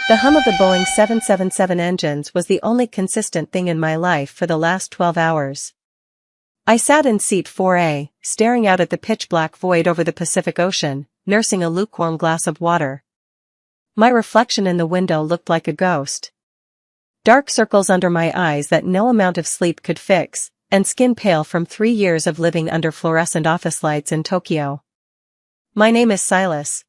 The hum of the Boeing 777 engines was the only consistent thing in my life for the last 12 hours. I sat in seat 4A, staring out at the pitch-black void over the Pacific Ocean, nursing a lukewarm glass of water. My reflection in the window looked like a ghost. Dark circles under my eyes that no amount of sleep could fix, and skin pale from 3 years of living under fluorescent office lights in Tokyo. My name is Silas.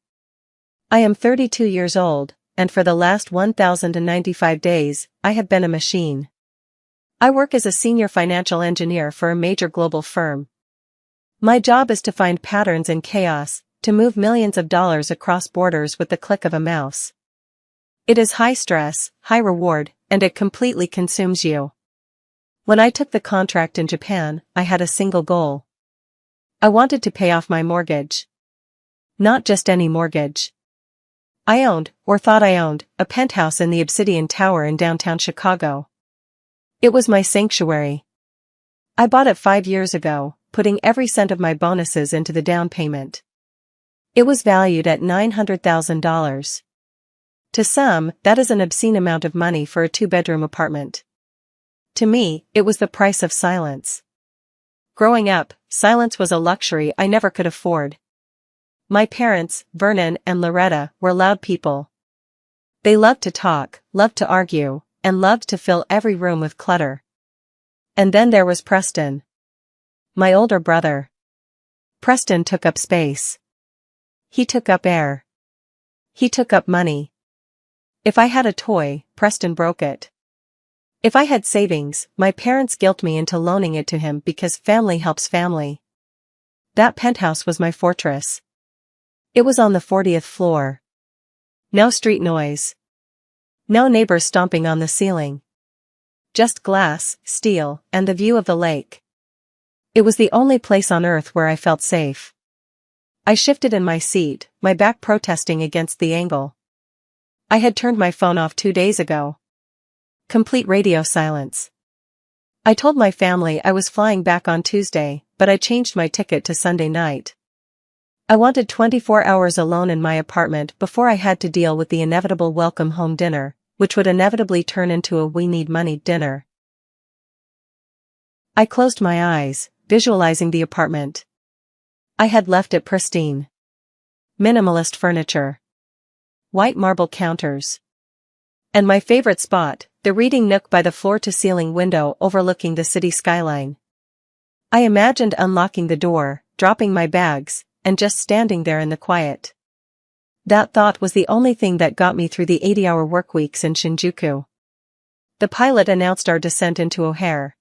I am 32 years old, and for the last 1,095 days, I have been a machine. I work as a senior financial engineer for a major global firm. My job is to find patterns in chaos, to move millions of dollars across borders with the click of a mouse. It is high stress, high reward, and it completely consumes you. When I took the contract in Japan, I had a single goal. I wanted to pay off my mortgage. Not just any mortgage. I owned, or thought I owned, a penthouse in the Obsidian Tower in downtown Chicago. It was my sanctuary. I bought it 5 years ago, putting every cent of my bonuses into the down payment. It was valued at $900,000. To some, that is an obscene amount of money for a 2-bedroom apartment. To me, it was the price of silence. Growing up, silence was a luxury I never could afford. My parents, Vernon and Loretta, were loud people. They loved to talk, loved to argue, and loved to fill every room with clutter. And then there was Preston. My older brother. Preston took up space. He took up air. He took up money. If I had a toy, Preston broke it. If I had savings, my parents guilt me into loaning it to him because family helps family. That penthouse was my fortress. It was on the 40th floor. No street noise. No neighbors stomping on the ceiling. Just glass, steel, and the view of the lake. It was the only place on earth where I felt safe. I shifted in my seat, my back protesting against the angle. I had turned my phone off 2 days ago. Complete radio silence. I told my family I was flying back on Tuesday, but I changed my ticket to Sunday night. I wanted 24 hours alone in my apartment before I had to deal with the inevitable welcome home dinner, which would inevitably turn into a we need money dinner. I closed my eyes, visualizing the apartment. I had left it pristine. Minimalist furniture. White marble counters. And my favorite spot, the reading nook by the floor-to-ceiling window overlooking the city skyline. I imagined unlocking the door, dropping my bags, and just standing there in the quiet. That thought was the only thing that got me through the 80-hour work weeks in Shinjuku. The pilot announced our descent into O'Hare.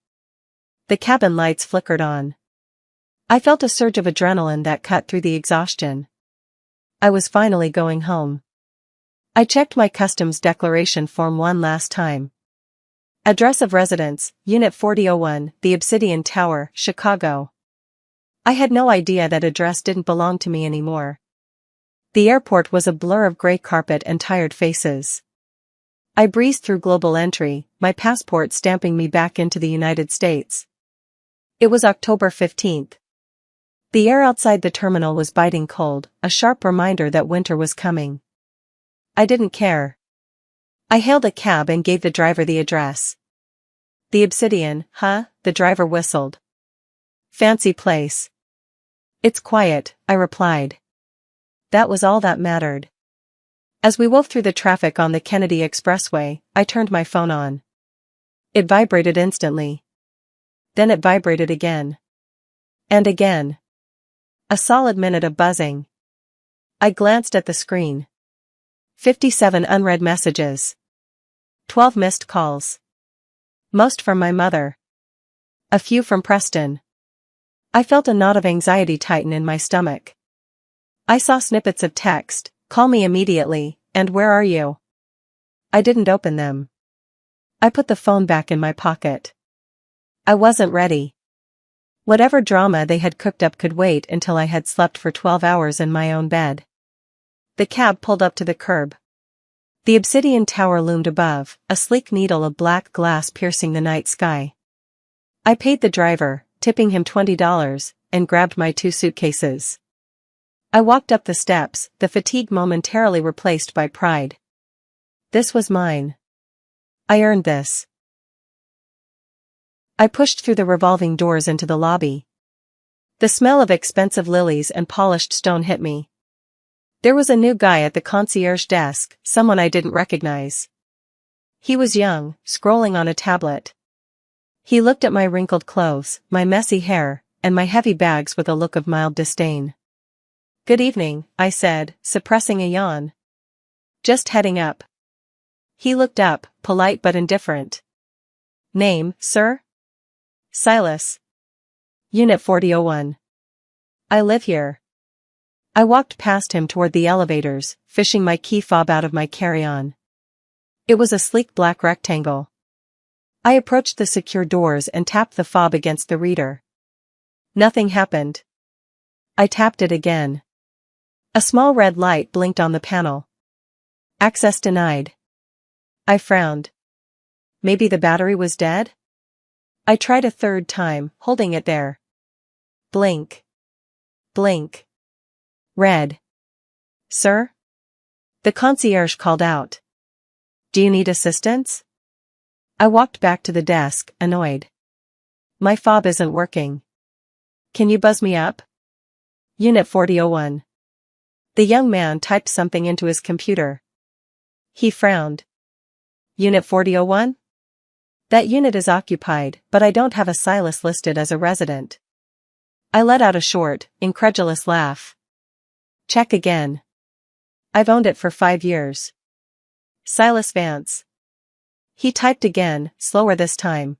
The cabin lights flickered on. I felt a surge of adrenaline that cut through the exhaustion. I was finally going home. I checked my customs declaration form one last time. Address of residence, Unit 4001, the Obsidian Tower, Chicago. I had no idea that address didn't belong to me anymore. The airport was a blur of gray carpet and tired faces. I breezed through global entry, my passport stamping me back into the United States. It was October 15th. The air outside the terminal was biting cold, a sharp reminder that winter was coming. I didn't care. I hailed a cab and gave the driver the address. The Obsidian, huh? The driver whistled. Fancy place. It's quiet, I replied. That was all that mattered. As we wove through the traffic on the Kennedy Expressway, I turned my phone on. It vibrated instantly. Then it vibrated again. And again. A solid minute of buzzing. I glanced at the screen. 57 unread messages. 12 missed calls. Most from my mother. A few from Preston. I felt a knot of anxiety tighten in my stomach. I saw snippets of text, call me immediately, and where are you? I didn't open them. I put the phone back in my pocket. I wasn't ready. Whatever drama they had cooked up could wait until I had slept for 12 hours in my own bed. The cab pulled up to the curb. The Obsidian Tower loomed above, a sleek needle of black glass piercing the night sky. I paid the driver, tipping him $20, and grabbed my 2 suitcases. I walked up the steps, the fatigue momentarily replaced by pride. This was mine. I earned this. I pushed through the revolving doors into the lobby. The smell of expensive lilies and polished stone hit me. There was a new guy at the concierge desk, someone I didn't recognize. He was young, scrolling on a tablet. He looked at my wrinkled clothes, my messy hair, and my heavy bags with a look of mild disdain. "Good evening," I said, suppressing a yawn. "Just heading up." He looked up, polite but indifferent. "Name, sir?" "Silas. Unit 4001. I live here." I walked past him toward the elevators, fishing my key fob out of my carry-on. It was a sleek black rectangle. I approached the secure doors and tapped the fob against the reader. Nothing happened. I tapped it again. A small red light blinked on the panel. Access denied. I frowned. Maybe the battery was dead? I tried a third time, holding it there. Blink. Blink. Red. "Sir?" The concierge called out. "Do you need assistance?" I walked back to the desk, annoyed. "My fob isn't working. Can you buzz me up?" "Unit 4001. The young man typed something into his computer. He frowned. "Unit 4001? That unit is occupied, but I don't have a Silas listed as a resident." I let out a short, incredulous laugh. "Check again. I've owned it for 5 years. Silas Vance." He typed again, slower this time.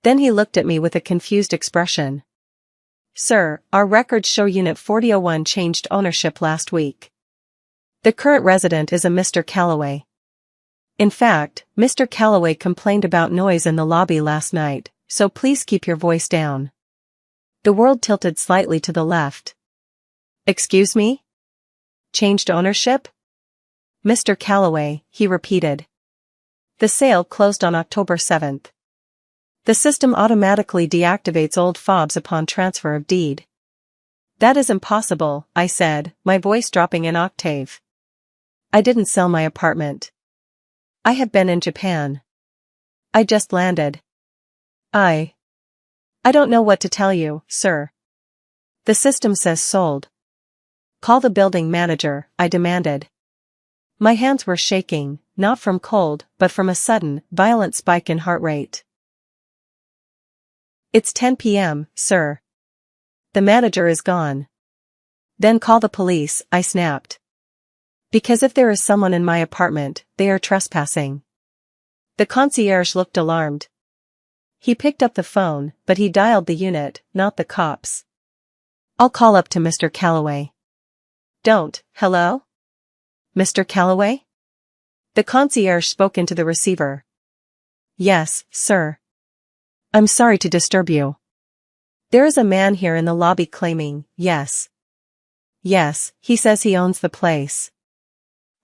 Then he looked at me with a confused expression. "Sir, our records show Unit 4001 changed ownership last week. The current resident is a Mr. Calloway. In fact, Mr. Calloway complained about noise in the lobby last night, so please keep your voice down." The world tilted slightly to the left. "Excuse me? Changed ownership?" "Mr. Calloway," he repeated. "The sale closed on October 7th. The system automatically deactivates old fobs upon transfer of deed." "That is impossible," I said, my voice dropping an octave. "I didn't sell my apartment. I have been in Japan. I just landed. I don't know what to tell you, sir. The system says sold." "Call the building manager," I demanded. My hands were shaking, not from cold, but from a sudden, violent spike in heart rate. "It's 10 p.m., sir. The manager is gone." "Then call the police," I snapped. "Because if there is someone in my apartment, they are trespassing." The concierge looked alarmed. He picked up the phone, but he dialed the unit, not the cops. "I'll call up to Mr. Calloway." "Don't." "Hello? Mr. Calloway?" The concierge spoke into the receiver. "Yes, sir. I'm sorry to disturb you. There is a man here in the lobby claiming, yes. Yes, he says he owns the place."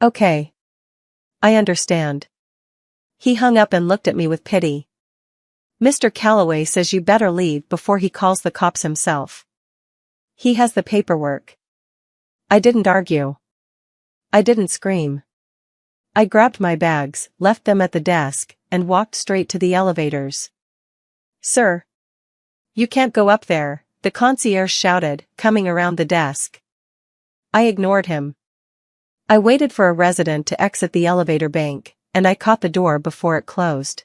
"Okay. I understand." He hung up and looked at me with pity. "Mr. Calloway says you better leave before he calls the cops himself. He has the paperwork." I didn't argue. I didn't scream. I grabbed my bags, left them at the desk, and walked straight to the elevators. "Sir. You can't go up there," the concierge shouted, coming around the desk. I ignored him. I waited for a resident to exit the elevator bank, and I caught the door before it closed.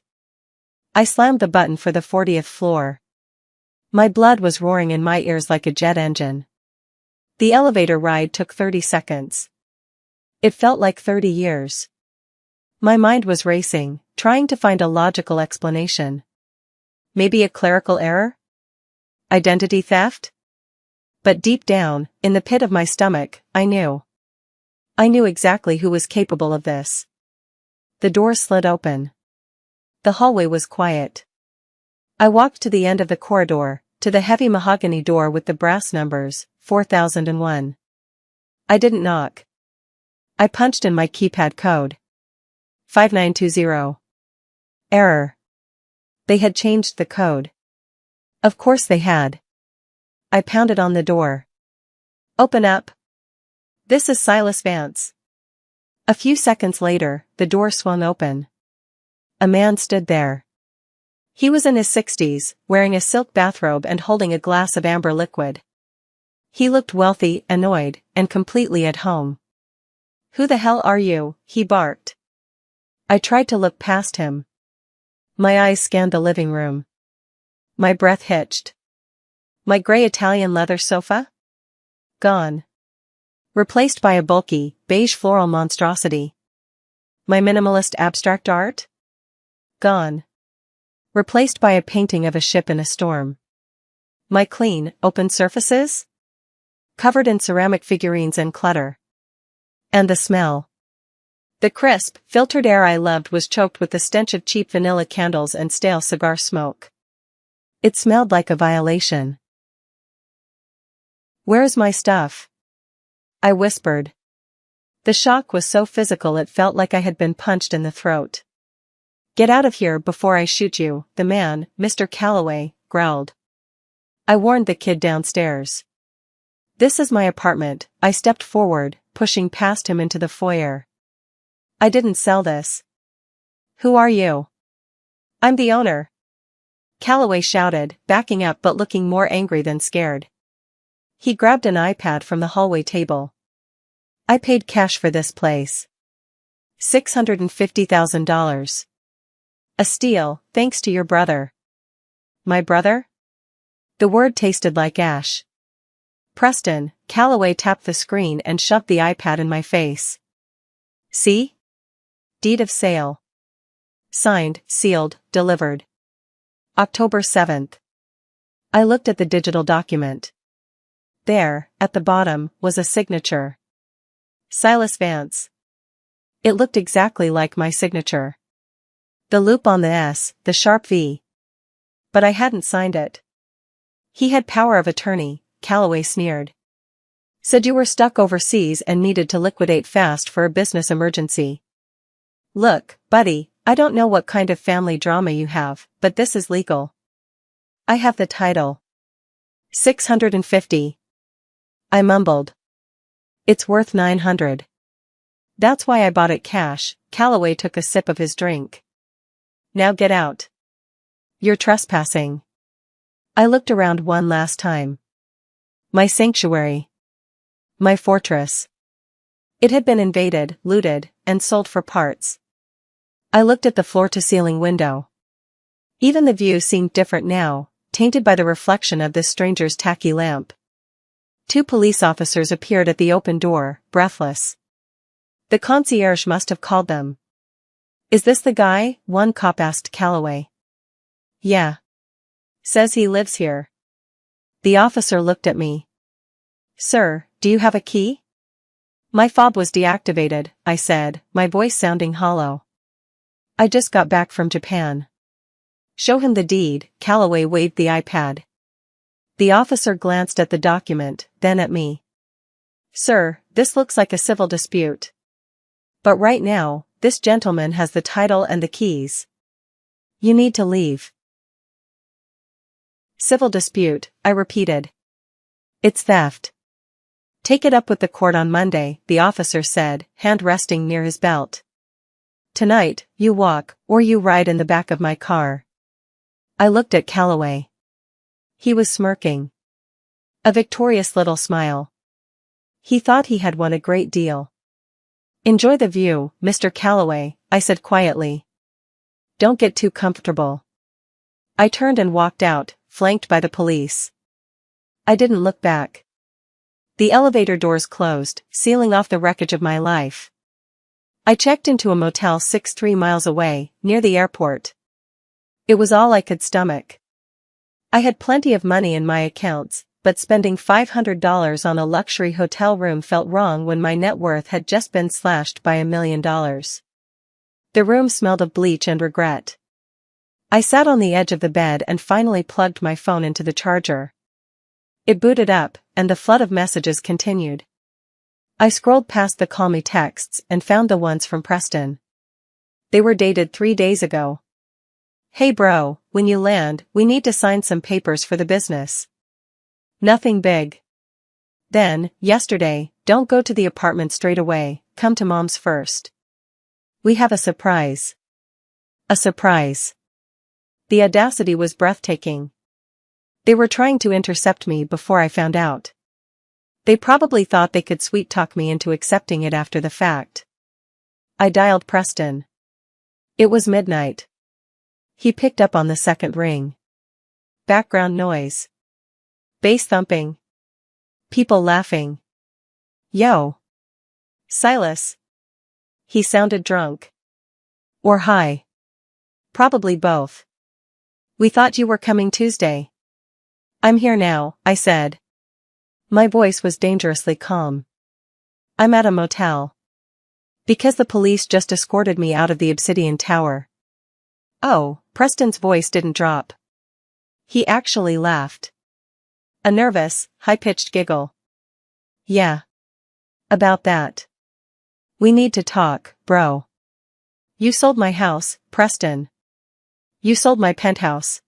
I slammed the button for the 40th floor. My blood was roaring in my ears like a jet engine. The elevator ride took 30 seconds. It felt like 30 years. My mind was racing, trying to find a logical explanation. Maybe a clerical error? Identity theft? But deep down, in the pit of my stomach, I knew. I knew exactly who was capable of this. The door slid open. The hallway was quiet. I walked to the end of the corridor, to the heavy mahogany door with the brass numbers, 4001. I didn't knock. I punched in my keypad code. 5920. Error. They had changed the code. Of course they had. I pounded on the door. "Open up. This is Silas Vance." A few seconds later, the door swung open. A man stood there. He was in his 60s, wearing a silk bathrobe and holding a glass of amber liquid. He looked wealthy, annoyed, and completely at home. "Who the hell are you?" he barked. I tried to look past him. My eyes scanned the living room. My breath hitched. My gray Italian leather sofa? Gone. Replaced by a bulky, beige floral monstrosity. My minimalist abstract art? Gone. Replaced by a painting of a ship in a storm. My clean, open surfaces? Covered in ceramic figurines and clutter. And the smell. The crisp, filtered air I loved was choked with the stench of cheap vanilla candles and stale cigar smoke. It smelled like a violation. "Where's my stuff?" I whispered. The shock was so physical it felt like I had been punched in the throat. "Get out of here before I shoot you," the man, Mr. Calloway, growled. I warned the kid downstairs. "This is my apartment." I stepped forward, pushing past him into the foyer. "I didn't sell this." "Who are you?" "I'm the owner," Calloway shouted, backing up but looking more angry than scared. He grabbed an iPad from the hallway table. "I paid cash for this place. $650,000. A steal, thanks to your brother." "My brother?" The word tasted like ash. "Preston," Calloway tapped the screen and shoved the iPad in my face. "See? Deed of sale. Signed, sealed, delivered. October 7th. I looked at the digital document. There, at the bottom, was a signature. Silas Vance. It looked exactly like my signature. The loop on the S, the sharp V. But I hadn't signed it. He had power of attorney, Calloway sneered. "Said you were stuck overseas and needed to liquidate fast for a business emergency. Look, buddy, I don't know what kind of family drama you have, but this is legal. I have the title. 650. I mumbled. "It's worth 900. That's why I bought it cash." Calloway took a sip of his drink. "Now get out. You're trespassing." I looked around one last time. My sanctuary. My fortress. It had been invaded, looted, and sold for parts. I looked at the floor-to-ceiling window. Even the view seemed different now, tainted by the reflection of this stranger's tacky lamp. 2 police officers appeared at the open door, breathless. The concierge must have called them. "Is this the guy?" one cop asked Calloway. "Yeah. Says he lives here." The officer looked at me. "Sir, do you have a key?" "My fob was deactivated," I said, my voice sounding hollow. "I just got back from Japan." "Show him the deed." Calloway waved the iPad. The officer glanced at the document, then at me. "Sir, this looks like a civil dispute. But right now, this gentleman has the title and the keys. You need to leave." "Civil dispute," I repeated. "It's theft." "Take it up with the court on Monday," the officer said, hand resting near his belt. "Tonight, you walk, or you ride in the back of my car." I looked at Calloway. He was smirking. A victorious little smile. He thought he had won a great deal. "Enjoy the view, Mr. Calloway," I said quietly. "Don't get too comfortable." I turned and walked out, flanked by the police. I didn't look back. The elevator doors closed, sealing off the wreckage of my life. I checked into a motel 3 miles away, near the airport. It was all I could stomach. I had plenty of money in my accounts, but spending $500 on a luxury hotel room felt wrong when my net worth had just been slashed by $1 million. The room smelled of bleach and regret. I sat on the edge of the bed and finally plugged my phone into the charger. It booted up, and the flood of messages continued. I scrolled past the call me texts and found the ones from Preston. They were dated 3 days ago. "Hey bro, when you land, we need to sign some papers for the business. Nothing big." Then, yesterday, Don't go to the apartment straight away, come to Mom's first. We have a surprise. A surprise. The audacity was breathtaking. They were trying to intercept me before I found out. They probably thought they could sweet-talk me into accepting it after the fact. I dialed Preston. It was midnight. He picked up on the second ring. Background noise. Bass thumping. People laughing. Yo. Silas. He sounded drunk. Or high. Probably both. We thought you were coming Tuesday. I'm here now, I said. My voice was dangerously calm. I'm at a motel. Because the police just escorted me out of the Obsidian Tower. Oh, Preston's voice didn't drop. He actually laughed. A nervous, high-pitched giggle. Yeah. About that. We need to talk, bro. You sold my house, Preston. You sold my penthouse.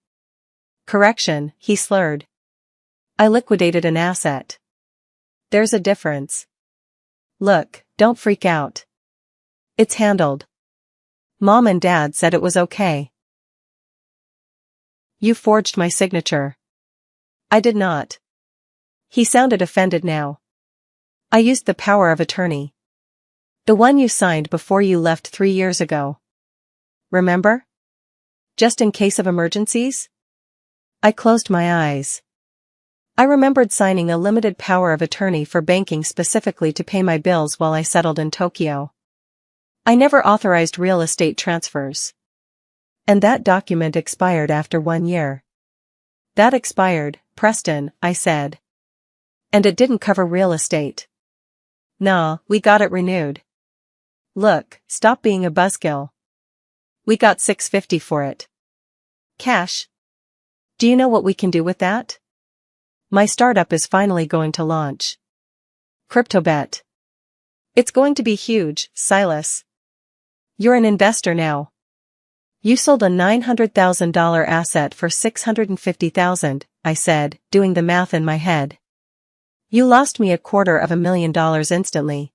Correction, he slurred. I liquidated an asset. There's a difference. Look, don't freak out. It's handled. Mom and Dad said it was okay. You forged my signature. I did not. He sounded offended now. I used the power of attorney. The one you signed before you left 3 years ago. Remember? Just in case of emergencies? I closed my eyes. I remembered signing a limited power of attorney for banking specifically to pay my bills while I settled in Tokyo. I never authorized real estate transfers. And that document expired after 1 year. That expired, Preston, I said. And it didn't cover real estate. Nah, we got it renewed. Look, stop being a buzzkill. We got $650 for it. Cash. Do you know what we can do with that? My startup is finally going to launch. CryptoBet. It's going to be huge, Silas. You're an investor now. You sold a $900,000 asset for $650,000, I said, doing the math in my head. You lost me $250,000 instantly.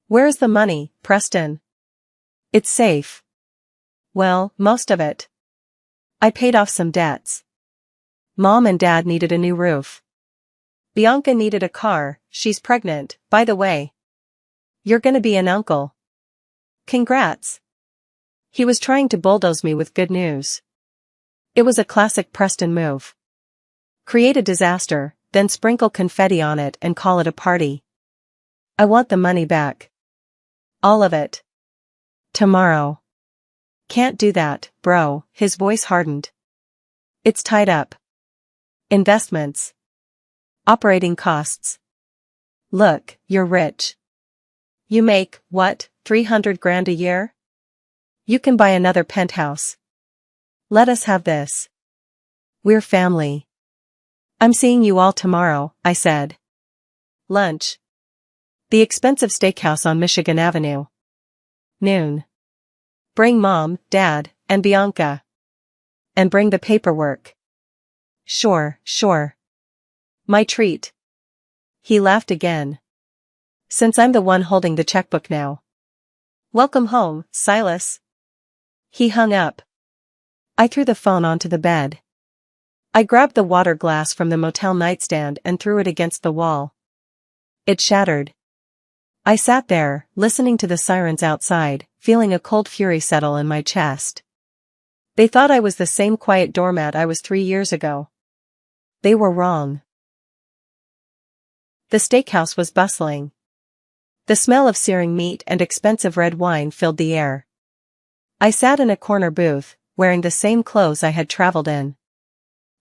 Where's the money, Preston? It's safe. Well, most of it. I paid off some debts. Mom and Dad needed a new roof. Bianca needed a car, she's pregnant, by the way. You're gonna be an uncle. Congrats. He was trying to bulldoze me with good news. It was a classic Preston move. Create a disaster, then sprinkle confetti on it and call it a party. I want the money back. All of it. Tomorrow. Can't do that, bro, his voice hardened. It's tied up. Investments. Operating costs. Look, you're rich. You make, what, $300,000 a year? You can buy another penthouse. Let us have this. We're family. I'm seeing you all tomorrow, I said. Lunch. The expensive steakhouse on Michigan Avenue. Noon. Bring Mom, Dad, and Bianca. And bring the paperwork. Sure. My treat. He laughed again. Since I'm the one holding the checkbook now. Welcome home, Silas. He hung up. I threw the phone onto the bed. I grabbed the water glass from the motel nightstand and threw it against the wall. It shattered. I sat there, listening to the sirens outside, feeling a cold fury settle in my chest. They thought I was the same quiet doormat I was 3 years ago. They were wrong. The steakhouse was bustling. The smell of searing meat and expensive red wine filled the air. I sat in a corner booth, wearing the same clothes I had traveled in.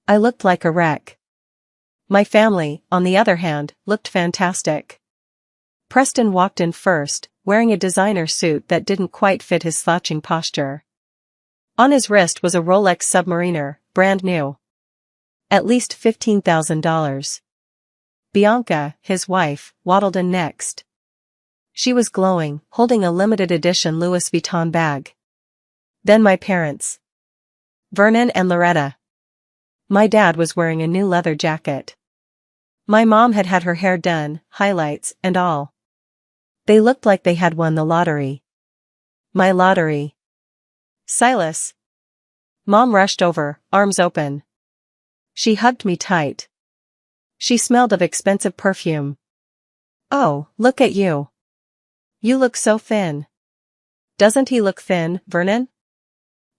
I looked like a wreck. My family, on the other hand, looked fantastic. Preston walked in first, wearing a designer suit that didn't quite fit his slouching posture. On his wrist was a Rolex Submariner, brand new. At least $15,000. Bianca, his wife, waddled in next. She was glowing, holding a limited edition Louis Vuitton bag. Then my parents. Vernon and Loretta. My dad was wearing a new leather jacket. My mom had had her hair done, highlights, and all. They looked like they had won the lottery. My lottery. Silas. Mom rushed over, arms open. She hugged me tight. She smelled of expensive perfume. Oh, look at you. You look so thin. Doesn't he look thin, Vernon?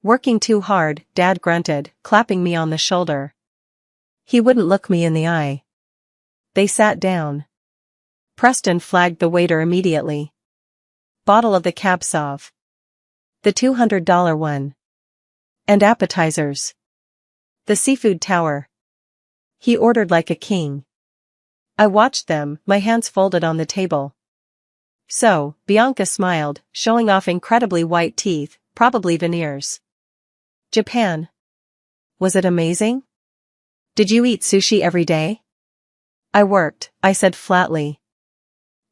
Working too hard, Dad grunted, clapping me on the shoulder. He wouldn't look me in the eye. They sat down. Preston flagged the waiter immediately. Bottle of the Cab Sauv. The $200 one. And appetizers. The seafood tower. He ordered like a king. I watched them, my hands folded on the table. So, Bianca smiled, showing off incredibly white teeth, probably veneers. Japan. Was it amazing? Did you eat sushi every day? I worked, I said flatly.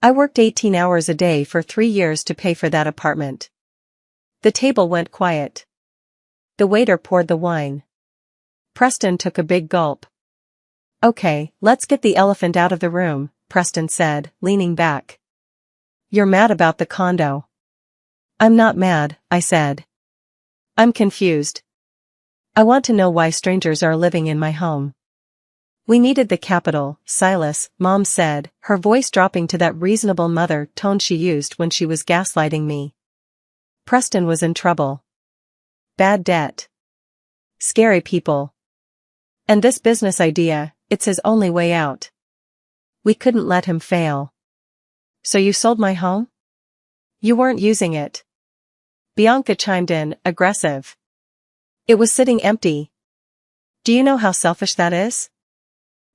I worked 18 hours a day for 3 years to pay for that apartment. The table went quiet. The waiter poured the wine. Preston took a big gulp. Okay, let's get the elephant out of the room, Preston said, leaning back. You're mad about the condo. I'm not mad, I said. I'm confused. I want to know why strangers are living in my home. We needed the capital, Silas, Mom said, her voice dropping to that reasonable mother tone she used when she was gaslighting me. Preston was in trouble. Bad debt. Scary people. And this business idea, it's his only way out. We couldn't let him fail. So you sold my home? You weren't using it. Bianca chimed in, aggressive. It was sitting empty. Do you know how selfish that is?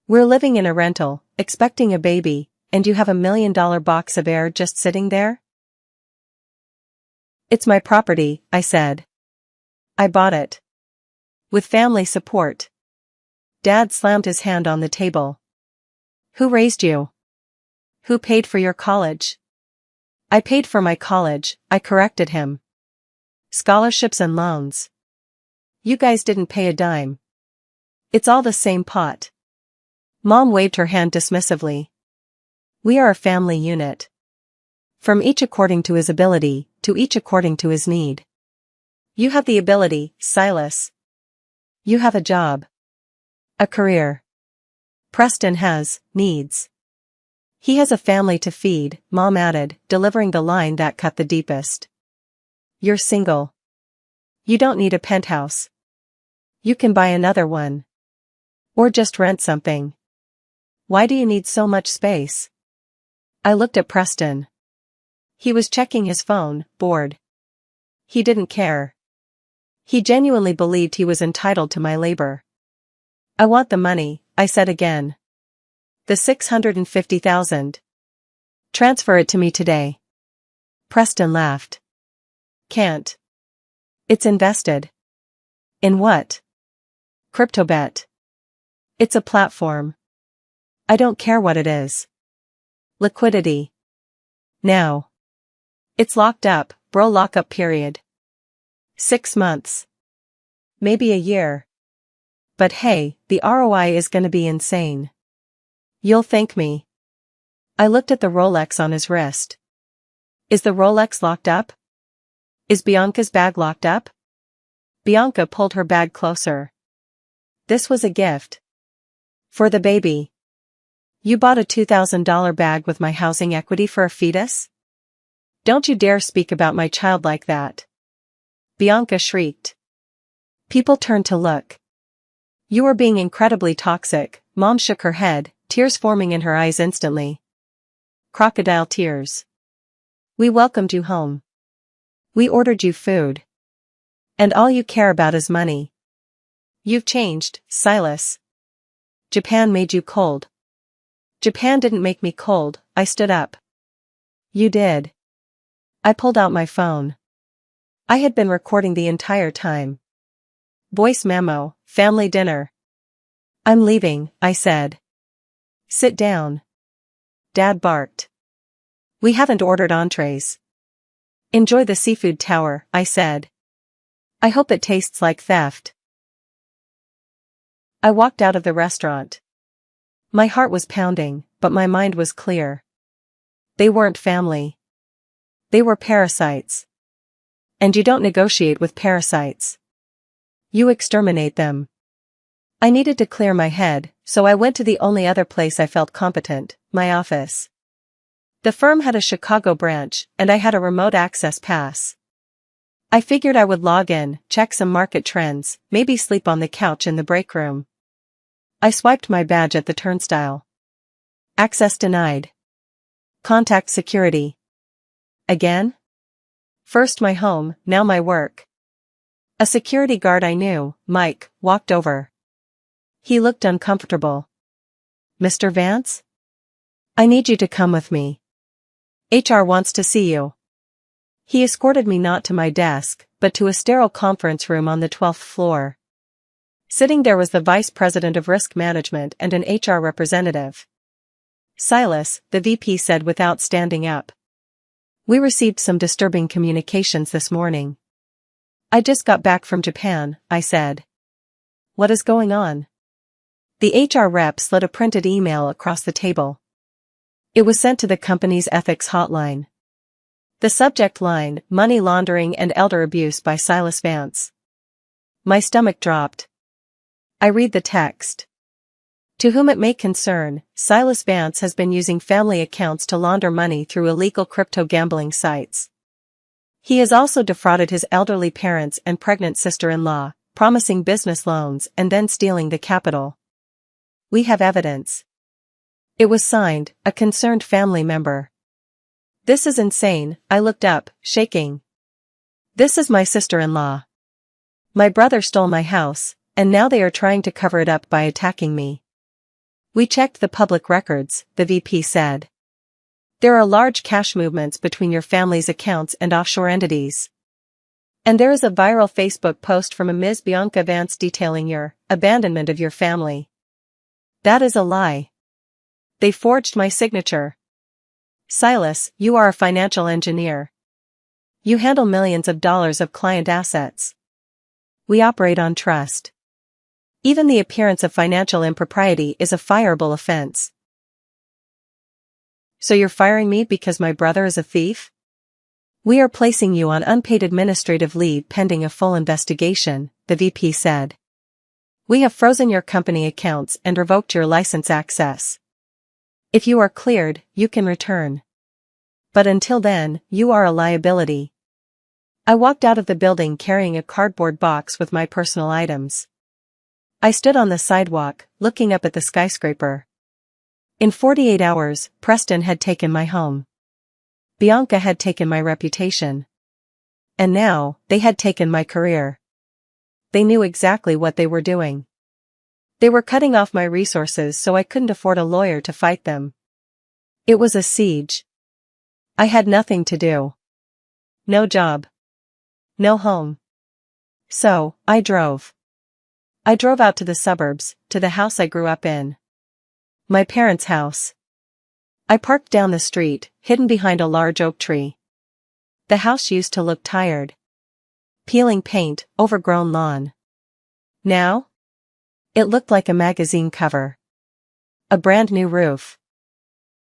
We're living in a rental, expecting a baby, and you have $1 million box of air just sitting there? It's my property, I said. I bought it. With family support. Dad slammed his hand on the table. Who raised you? Who paid for your college? I paid for my college, I corrected him. Scholarships and loans. You guys didn't pay a dime. It's all the same pot. Mom waved her hand dismissively. We are a family unit. From each according to his ability, to each according to his need. You have the ability, Silas. You have a job. A career. Preston has needs. He has a family to feed, Mom added, delivering the line that cut the deepest. You're single. You don't need a penthouse. You can buy another one. Or just rent something. Why do you need so much space? I looked at Preston. He was checking his phone, bored. He didn't care. He genuinely believed he was entitled to my labor. I want the money, I said again. The $650,000. Transfer it to me today. Preston laughed. Can't. It's invested. In what? CryptoBet. It's a platform. I don't care what it is. Liquidity. Now. It's locked up, bro, lockup period. 6 months. Maybe a year. But hey, the ROI is gonna be insane. You'll thank me. I looked at the Rolex on his wrist. Is the Rolex locked up? Is Bianca's bag locked up? Bianca pulled her bag closer. This was a gift. For the baby. You bought a $2,000 bag with my housing equity for a fetus? Don't you dare speak about my child like that. Bianca shrieked. People turned to look. You are being incredibly toxic, Mom shook her head, tears forming in her eyes instantly. Crocodile tears. We welcomed you home. We ordered you food. And all you care about is money. You've changed, Silas. Japan made you cold. Japan didn't make me cold, I stood up. You did. I pulled out my phone. I had been recording the entire time. Voice memo, family dinner. I'm leaving, I said. Sit down. Dad barked. We haven't ordered entrees. Enjoy the seafood tower, I said. I hope it tastes like theft. I walked out of the restaurant. My heart was pounding, but my mind was clear. They weren't family. They were parasites. And you don't negotiate with parasites. You exterminate them. I needed to clear my head, so I went to the only other place I felt competent, my office. The firm had a Chicago branch, and I had a remote access pass. I figured I would log in, check some market trends, maybe sleep on the couch in the break room. I swiped my badge at the turnstile. Access denied. Contact security. Again? First my home, now my work. A security guard I knew, Mike, walked over. He looked uncomfortable. Mr. Vance? I need you to come with me. HR wants to see you. He escorted me not to my desk, but to a sterile conference room on the 12th floor. Sitting there was the vice president of risk management and an HR representative. Silas, the VP said without standing up. We received some disturbing communications this morning. I just got back from Japan, I said. What is going on? The HR rep slid a printed email across the table. It was sent to the company's ethics hotline. The subject line, Money Laundering and Elder Abuse by Silas Vance. My stomach dropped. I read the text. To whom it may concern, Silas Vance has been using family accounts to launder money through illegal crypto gambling sites. He has also defrauded his elderly parents and pregnant sister-in-law, promising business loans and then stealing the capital. We have evidence. It was signed, a concerned family member. This is insane, I looked up, shaking. This is my sister-in-law. My brother stole my house, and now they are trying to cover it up by attacking me. We checked the public records, the VP said. There are large cash movements between your family's accounts and offshore entities. And there is a viral Facebook post from a Ms. Bianca Vance detailing your abandonment of your family. That is a lie. They forged my signature. Silas, you are a financial engineer. You handle millions of dollars of client assets. We operate on trust. Even the appearance of financial impropriety is a fireable offense. So you're firing me because my brother is a thief? We are placing you on unpaid administrative leave pending a full investigation, the VP said. We have frozen your company accounts and revoked your license access. If you are cleared, you can return. But until then, you are a liability. I walked out of the building carrying a cardboard box with my personal items. I stood on the sidewalk, looking up at the skyscraper. In 48 hours, Preston had taken my home. Bianca had taken my reputation. And now, they had taken my career. They knew exactly what they were doing. They were cutting off my resources so I couldn't afford a lawyer to fight them. It was a siege. I had nothing to do. No job. No home. So, I drove. I drove out to the suburbs, to the house I grew up in. My parents' house. I parked down the street, hidden behind a large oak tree. The house used to look tired. Peeling paint, overgrown lawn. Now? It looked like a magazine cover. A brand new roof.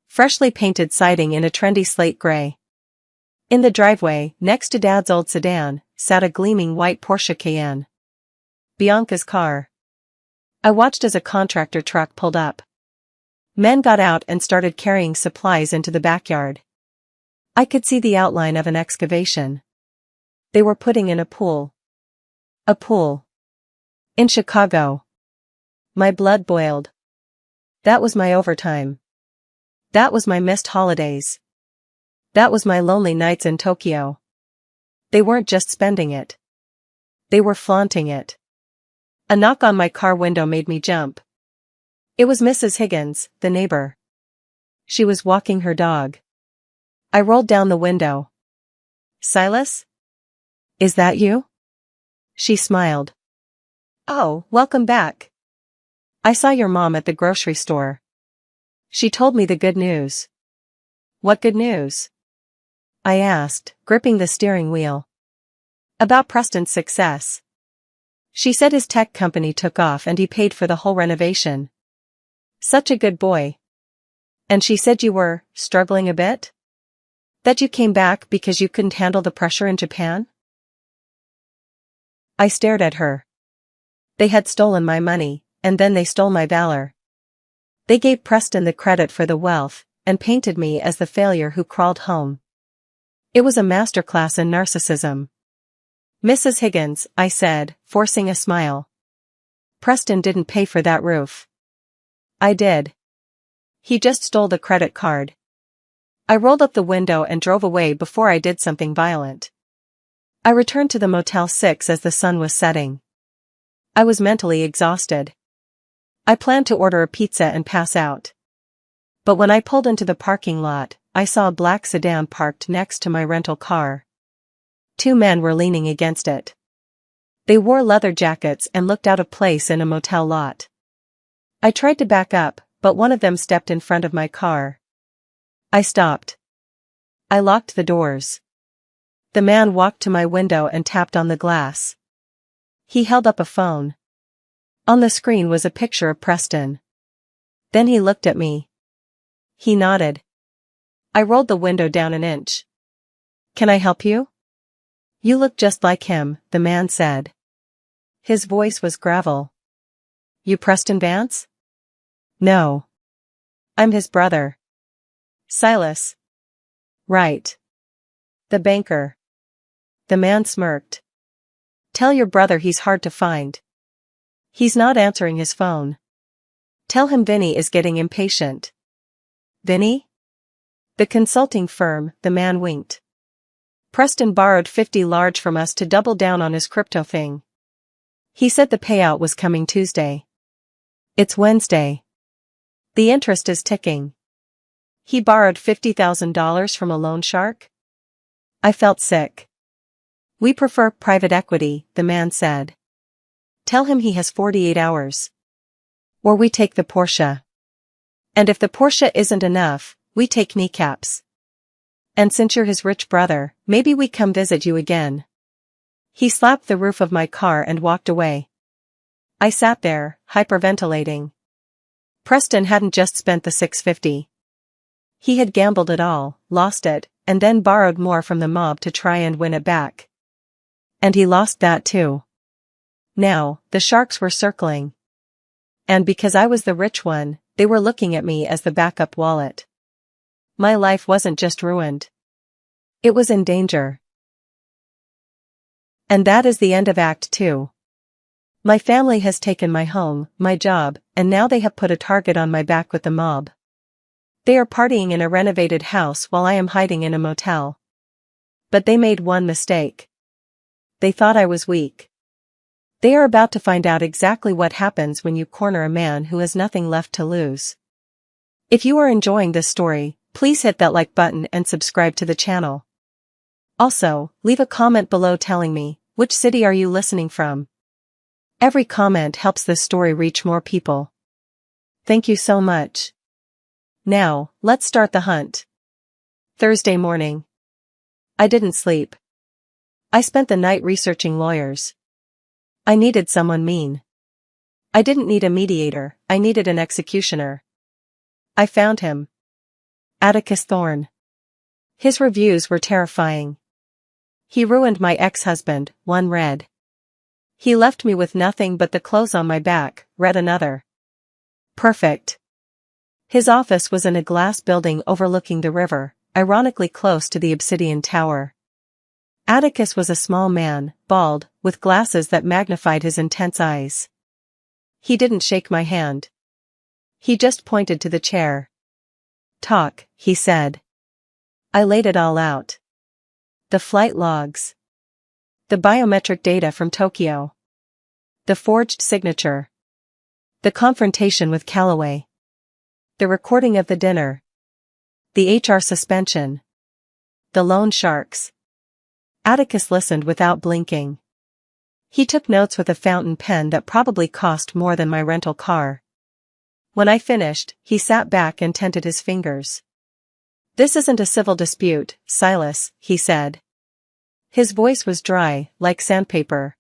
Freshly painted siding in a trendy slate gray. In the driveway, next to Dad's old sedan, sat a gleaming white Porsche Cayenne. Bianca's car. I watched as a contractor truck pulled up. Men got out and started carrying supplies into the backyard. I could see the outline of an excavation. They were putting in a pool. A pool. In Chicago. My blood boiled. That was my overtime. That was my missed holidays. That was my lonely nights in Tokyo. They weren't just spending it. They were flaunting it. A knock on my car window made me jump. It was Mrs. Higgins, the neighbor. She was walking her dog. I rolled down the window. Silas? Is that you? She smiled. Oh, welcome back. I saw your mom at the grocery store. She told me the good news. What good news? I asked, gripping the steering wheel. About Preston's success. She said his tech company took off and he paid for the whole renovation. Such a good boy. And she said you were struggling a bit? That you came back because you couldn't handle the pressure in Japan? I stared at her. They had stolen my money, and then they stole my valor. They gave Preston the credit for the wealth, and painted me as the failure who crawled home. It was a masterclass in narcissism. Mrs. Higgins, I said, forcing a smile. Preston didn't pay for that roof. I did. He just stole the credit card. I rolled up the window and drove away before I did something violent. I returned to the Motel 6 as the sun was setting. I was mentally exhausted. I planned to order a pizza and pass out. But when I pulled into the parking lot, I saw a black sedan parked next to my rental car. Two men were leaning against it. They wore leather jackets and looked out of place in a motel lot. I tried to back up, but one of them stepped in front of my car. I stopped. I locked the doors. The man walked to my window and tapped on the glass. He held up a phone. On the screen was a picture of Preston. Then he looked at me. He nodded. I rolled the window down an inch. Can I help you? You look just like him, the man said. His voice was gravel. You Preston Vance? No. I'm his brother. Silas. Right. The banker. The man smirked. Tell your brother he's hard to find. He's not answering his phone. Tell him Vinny is getting impatient. Vinny? The consulting firm, the man winked. Preston borrowed 50 large from us to double down on his crypto thing. He said the payout was coming Tuesday. It's Wednesday. The interest is ticking. He borrowed $50,000 from a loan shark? I felt sick. We prefer private equity, the man said. Tell him he has 48 hours. Or we take the Porsche. And if the Porsche isn't enough, we take kneecaps. And since you're his rich brother, maybe we come visit you again. He slapped the roof of my car and walked away. I sat there, hyperventilating. Preston hadn't just spent the $650. He had gambled it all, lost it, and then borrowed more from the mob to try and win it back. And he lost that too. Now, the sharks were circling. And because I was the rich one, they were looking at me as the backup wallet. My life wasn't just ruined. It was in danger. And that is the end of Act 2. My family has taken my home, my job, and now they have put a target on my back with the mob. They are partying in a renovated house while I am hiding in a motel. But they made one mistake. They thought I was weak. They are about to find out exactly what happens when you corner a man who has nothing left to lose. If you are enjoying this story, please hit that like button and subscribe to the channel. Also, leave a comment below telling me, which city are you listening from? Every comment helps this story reach more people. Thank you so much. Now, let's start the hunt. Thursday morning. I didn't sleep. I spent the night researching lawyers. I needed someone mean. I didn't need a mediator, I needed an executioner. I found him. Atticus Thorne. His reviews were terrifying. He ruined my ex-husband, one read. He left me with nothing but the clothes on my back, read another. Perfect. His office was in a glass building overlooking the river, ironically close to the Obsidian Tower. Atticus was a small man, bald, with glasses that magnified his intense eyes. He didn't shake my hand. He just pointed to the chair. Talk, he said. I laid it all out. The flight logs. The biometric data from Tokyo. The forged signature. The confrontation with Calloway. The recording of the dinner. The HR suspension. The loan sharks. Atticus listened without blinking. He took notes with a fountain pen that probably cost more than my rental car. When I finished, he sat back and tented his fingers. This isn't a civil dispute, Silas, he said. His voice was dry, like sandpaper.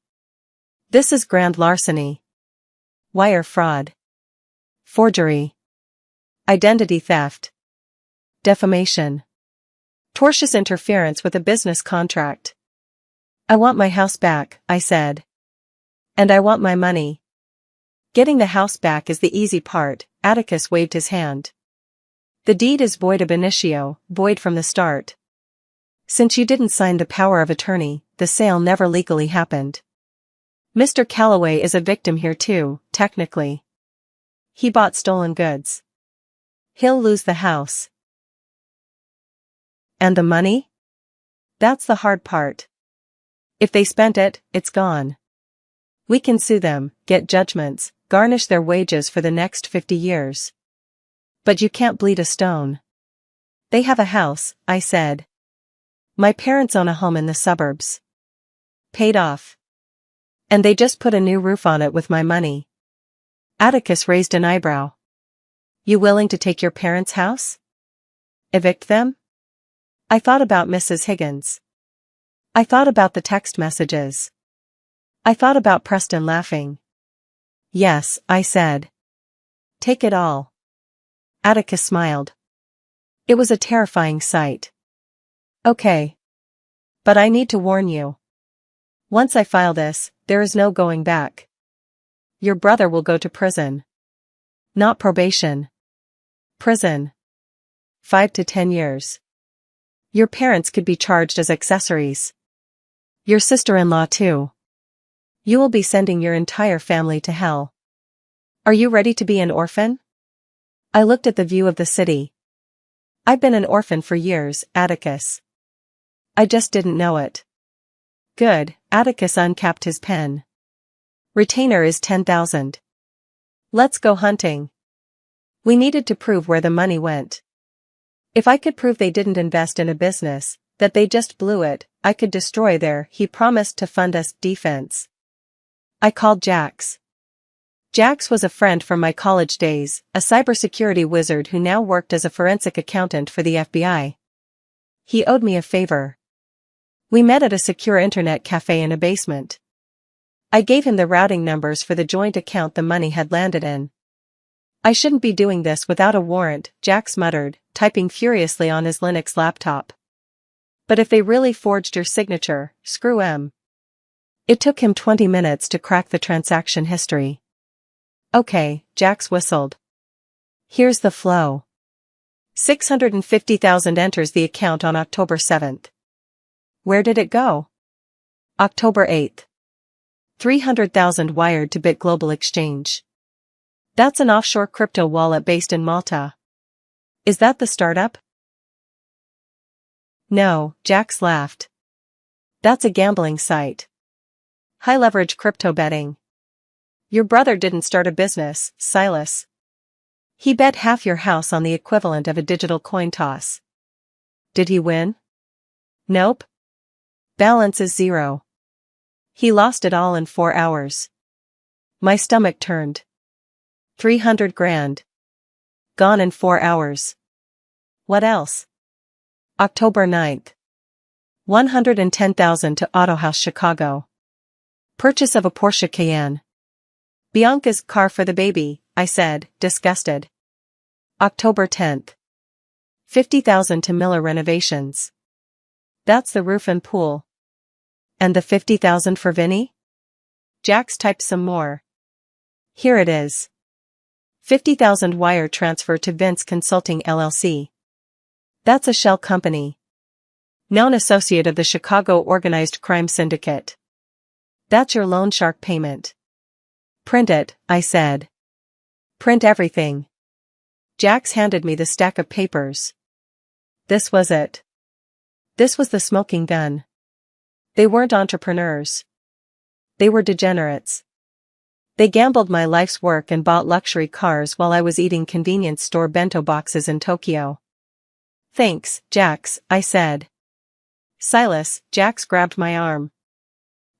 This is grand larceny. Wire fraud. Forgery. Identity theft. Defamation. Tortious interference with a business contract. I want my house back, I said. And I want my money. Getting the house back is the easy part, Atticus waved his hand. The deed is void ab initio, void from the start. Since you didn't sign the power of attorney, the sale never legally happened. Mr. Calloway is a victim here too, technically. He bought stolen goods. He'll lose the house. And the money? That's the hard part. If they spent it, it's gone. We can sue them, get judgments, garnish their wages for the next 50 years. But you can't bleed a stone. They have a house, I said. My parents own a home in the suburbs. Paid off. And they just put a new roof on it with my money. Atticus raised an eyebrow. You willing to take your parents' house? Evict them? I thought about Mrs. Higgins. I thought about the text messages. I thought about Preston laughing. Yes, I said. Take it all. Atticus smiled. It was a terrifying sight. Okay. But I need to warn you. Once I file this, there is no going back. Your brother will go to prison. Not probation. Prison. 5 to 10 years. Your parents could be charged as accessories. Your sister-in-law too. You will be sending your entire family to hell. Are you ready to be an orphan? I looked at the view of the city. I've been an orphan for years, Atticus. I just didn't know it. Good, Atticus uncapped his pen. Retainer is 10,000. Let's go hunting. We needed to prove where the money went. If I could prove they didn't invest in a business, that they just blew it, I could destroy their, he promised to fund us, defense. I called Jax. Jax was a friend from my college days, a cybersecurity wizard who now worked as a forensic accountant for the FBI. He owed me a favor. We met at a secure internet cafe in a basement. I gave him the routing numbers for the joint account the money had landed in. I shouldn't be doing this without a warrant, Jax muttered, typing furiously on his Linux laptop. But if they really forged your signature, screw 'em. It took him 20 minutes to crack the transaction history. Okay, Jax whistled. Here's the flow. 650,000 enters the account on October 7th. Where did it go? October 8th. 300,000 wired to Bit Global Exchange. That's an offshore crypto wallet based in Malta. Is that the startup? No, Jax laughed. That's a gambling site. High-leverage crypto betting. Your brother didn't start a business, Silas. He bet half your house on the equivalent of a digital coin toss. Did he win? Nope. Balance is 0. He lost it all in 4 hours. My stomach turned. 300 grand. Gone in 4 hours. What else? October 9th. 110,000 to Autohaus Chicago. Purchase of a Porsche Cayenne. Bianca's car for the baby, I said, disgusted. October 10th. 50,000 to Miller Renovations. That's the roof and pool. And the 50,000 for Vinny? Jax typed some more. Here it is. 50,000 wire transfer to Vince Consulting LLC. That's a shell company. Known associate of the Chicago Organized Crime Syndicate. That's your loan shark payment. Print it, I said. Print everything. Jax handed me the stack of papers. This was it. This was the smoking gun. They weren't entrepreneurs. They were degenerates. They gambled my life's work and bought luxury cars while I was eating convenience store bento boxes in Tokyo. Thanks, Jax, I said. Silas, Jax grabbed my arm.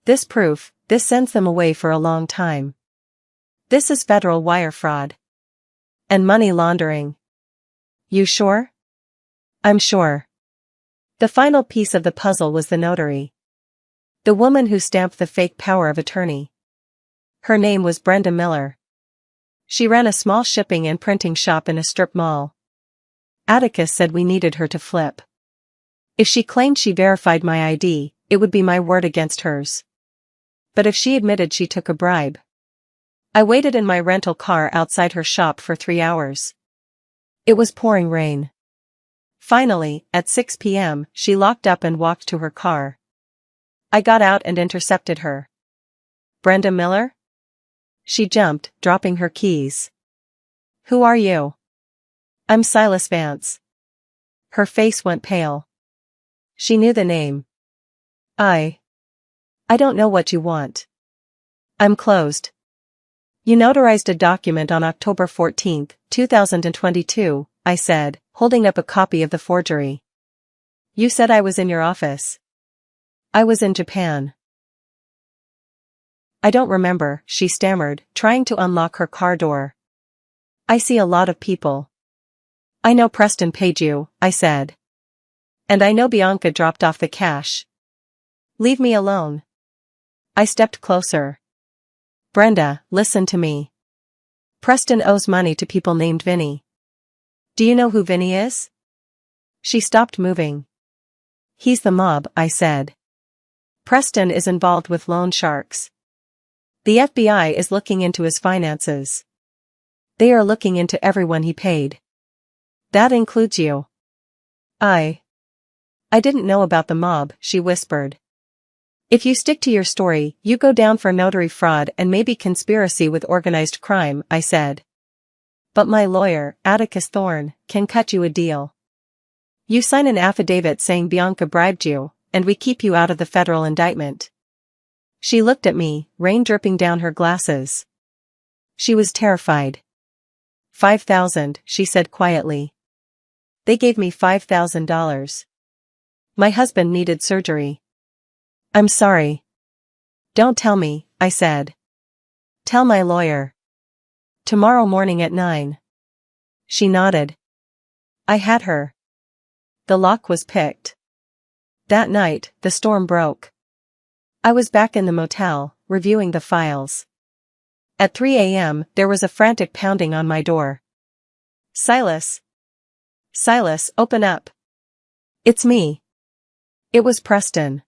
This proof, this sends them away for a long time. This is federal wire fraud. And money laundering. You sure? I'm sure. The final piece of the puzzle was the notary. The woman who stamped the fake power of attorney. Her name was Brenda Miller. She ran a small shipping and printing shop in a strip mall. Atticus said we needed her to flip. If she claimed she verified my ID, it would be my word against hers. But if she admitted she took a bribe. I waited in my rental car outside her shop for 3 hours. It was pouring rain. Finally, at 6 p.m., she locked up and walked to her car. I got out and intercepted her. "Brenda Miller?" She jumped, dropping her keys. "Who are you?" "I'm Silas Vance." Her face went pale. She knew the name. I don't know what you want." "I'm closed." "You notarized a document on October 14, 2022, I said, holding up a copy of the forgery. "You said I was in your office." "I was in Japan." "I don't remember," she stammered, trying to unlock her car door. "I see a lot of people." "I know Preston paid you," I said. "And I know Bianca dropped off the cash." "Leave me alone." I stepped closer. "Brenda, listen to me. Preston owes money to people named Vinny." "Do you know who Vinny is?" She stopped moving. "He's the mob," I said. "Preston is involved with loan sharks. The FBI is looking into his finances. They are looking into everyone he paid. That includes you." I didn't know about the mob," she whispered. "If you stick to your story, you go down for notary fraud and maybe conspiracy with organized crime," I said. "But my lawyer, Atticus Thorne, can cut you a deal. You sign an affidavit saying Bianca bribed you, and we keep you out of the federal indictment." She looked at me, rain dripping down her glasses. She was terrified. $5,000, she said quietly. "They gave me $5,000. My husband needed surgery." "I'm sorry." "Don't tell me," I said. "Tell my lawyer. Tomorrow morning at 9. She nodded. I had her. The lock was picked. That night, the storm broke. I was back in the motel, reviewing the files. At 3 a.m., there was a frantic pounding on my door. "Silas! Silas, open up. It's me." It was Preston.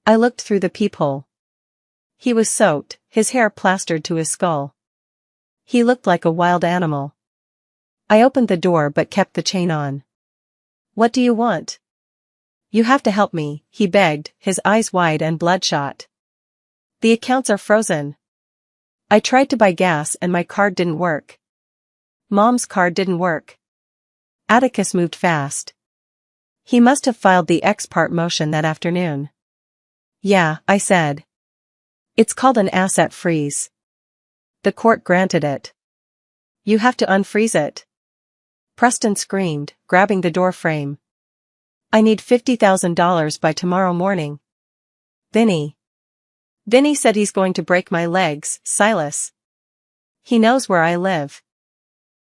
I looked through the peephole. He was soaked, his hair plastered to his skull. He looked like a wild animal. I opened the door but kept the chain on. "What do you want?" "You have to help me," he begged, his eyes wide and bloodshot. "The accounts are frozen. I tried to buy gas and my card didn't work. Mom's card didn't work." Atticus moved fast. He must have filed the ex parte motion that afternoon. "Yeah," I said. "It's called an asset freeze. The court granted it. You have to unfreeze it." Preston screamed, grabbing the door frame. "I need $50,000 by tomorrow morning." Vinny said he's going to break my legs, Silas. He knows where I live."